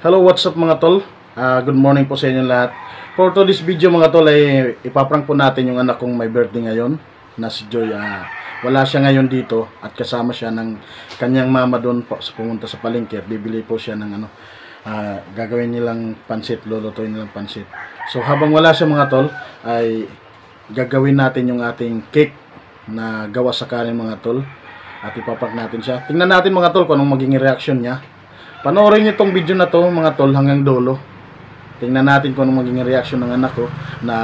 Hello, what's up mga tol? Good morning po sa inyo lahat. For today's video mga tol ay ipaprank po natin yung anak kong may birthday ngayon na si Joy. Wala siya ngayon dito at kasama siya ng kanyang mama doon po, pumunta sa palengke. Bibili po siya ng gagawin nilang pansit, lulutuin nilang pansit. So habang wala siya mga tol ay gagawin natin yung ating cake na gawa sa kanin mga tol at ipaprank natin siya. Tingnan natin mga tol kung anong magiging reaction niya. Panoorin niyo tong video na to mga tol hanggang dulo. Tingnan natin kung anong magiging reaction ng anak ko na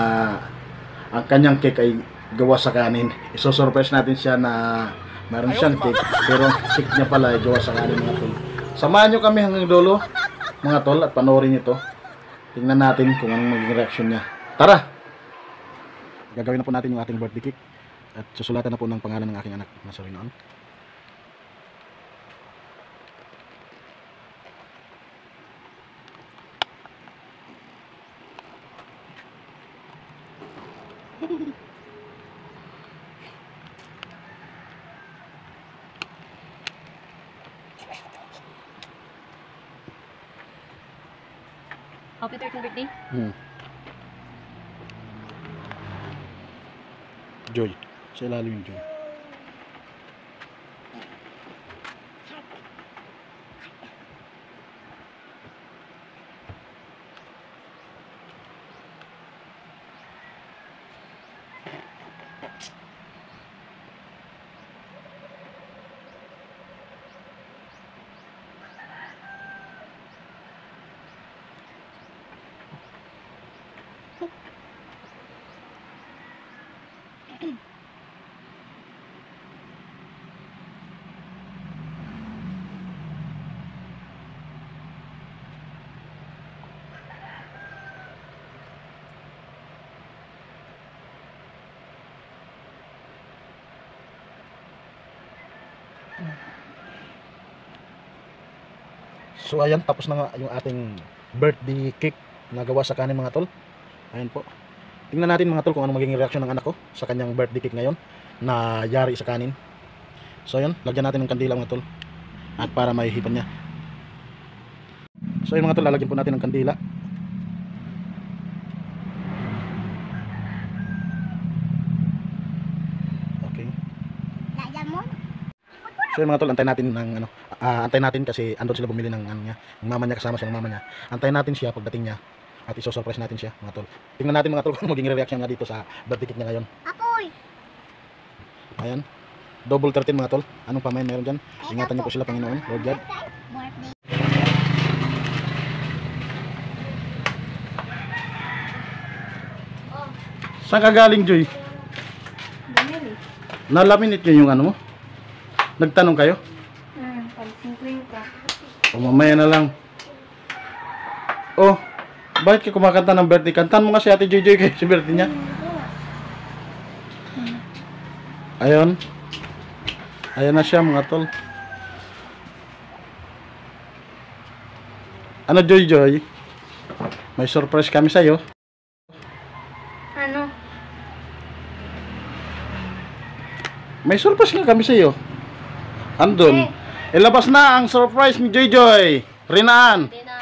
ang kanyang cake ay gawa sa kanin. Iso-surprise natin siya na mayroon siyang cake, pero ang cake niya pala ay gawa sa kanin mga tol. Samahan niyo kami hanggang dulo mga tol at panoorin niyo to. Tingnan natin kung anong magiging reaction niya. Tara! Gagawin na po natin yung ating birthday cake at susulatan na po ng pangalan ng aking anak na si Rinoan. Happy 13th birthday? Joy. Sa ilalim yung Joy. So ayan, tapos na nga yung ating birthday cake na gawa sa kanin mga tol. Ayan po. Tingnan natin mga tol kung ano magiging reaksyon ng anak ko sa kanyang birthday cake ngayon na yari sa kanin. So ayan, lagyan natin ng kandila mga tol at para mahihipan niya. So ayan mga tol, lalagyan po natin ng kandila. Okay. So yung mga tol, antayin natin ng antayin natin kasi andun sila bumili ng niya. Ng mama niya, kasama siya ng mama niya. Antayin natin siya pagdating niya at iso-surprise natin siya mga tol. Tingnan natin mga tol kung magiging reaction nga dito sa birthday cake niya ngayon. Apoy. Ayan. Double 13 mga tol. Anong pamain meron diyan? Ingatan niyo po sila, Panginoon, Lord God. Saan ka galing, Joy? Nalaminate niyo yung ano mo? Nagtanong kayo? Pag-simpleng ka. O mamaya na lang. Oh, bakit ka kumakanta ng birthday? Kantan mo nga si Ate Joy kayo sa birthday niya. Ayun. Ayan na siya mga tol. Ano Joy? May surprise kami sa'yo. Ano? May surprise nga kami sa'yo. Andun. Ilabas na ang surprise ni Joy. Rinaan. Hindi na.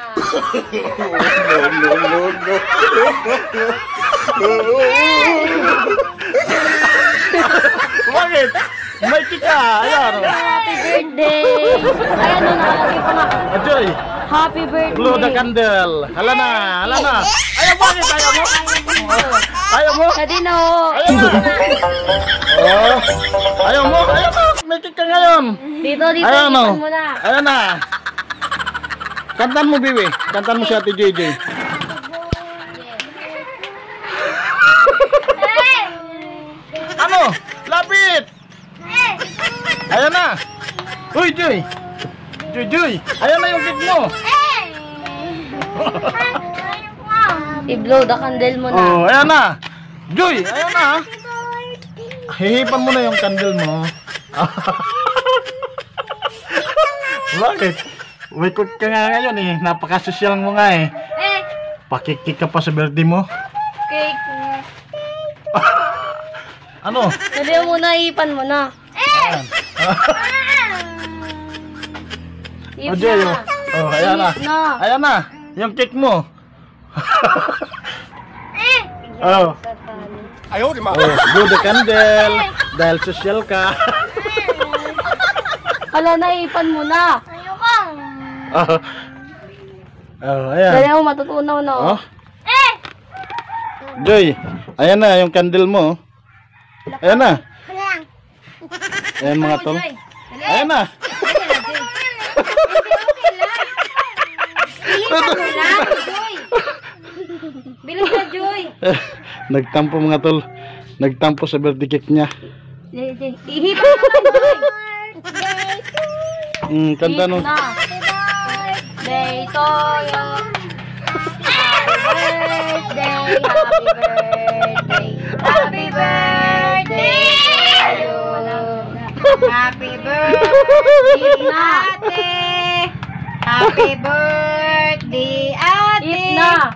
Bakit? May chika. Ayan. Happy birthday! Ayan o, nakalagay pa nga. Joy, Happy birthday! blow the candle. Hala na. Ayaw, bakit? Ayaw mo? Ayaw mo? Hindi na o. Ayaw mo? Oh. Ayaw mo? May chika ngayon. Dito, Ayan o. ipan mo na. Ayan na. Kantan mo, Bibi. Kantan mo si Ate JJ. Ano? Lapit! Ayan na. Uy, Joy. Joy. Ayan na yung cake mo. I-blow the candle mo na. Oh, ayan na. Joy, ayan na. Hihipan mo na yung candle mo. Bakit? May cook ka nga ngayon eh. Napaka-social mo nga eh. Pakikik ka pa sa birthday mo. Cake. Ano? Dali mo na, ipan mo na. Ayan. Ip Joy, na. Oh, ayan na. Na. Ayan na. Yung cake mo. Oh. Ayaw, di ma. Oh, blow the candle. Dahil social ka. Hala, naipan mo na. Ayoko. Oh. Oh, ayan. Dali ako matutunaw na. Oh. Joy, ayan na yung candle mo. Ayan na. Ayan mga tol. Ayan na. Bilis na, Joy. Nagtampo mga tol. Nagtampo sa birthday cake niya. Ihipan mo na, Joy. Kanta no. Hit na. Day to you. Happy birthday. Happy birthday. Happy birthday, ate. Happy birthday, ate. Hit na.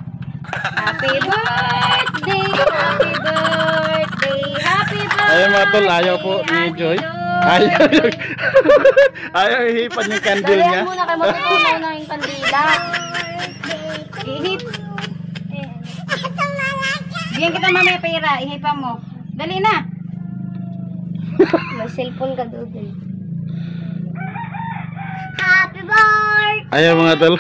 Happy birthday. Happy birthday. Happy birthday. Ayan mga tol, ayaw po ni Joy. Ayaw yung... ayaw ihipan yung candle niya. Dalihan muna kayo matutunaw na yung kandila. Ihip. Bigyan kita mamaya pera, ihipan mo. Dali na. May cellphone ka doon. Happy birthday. Ayaw mga tol.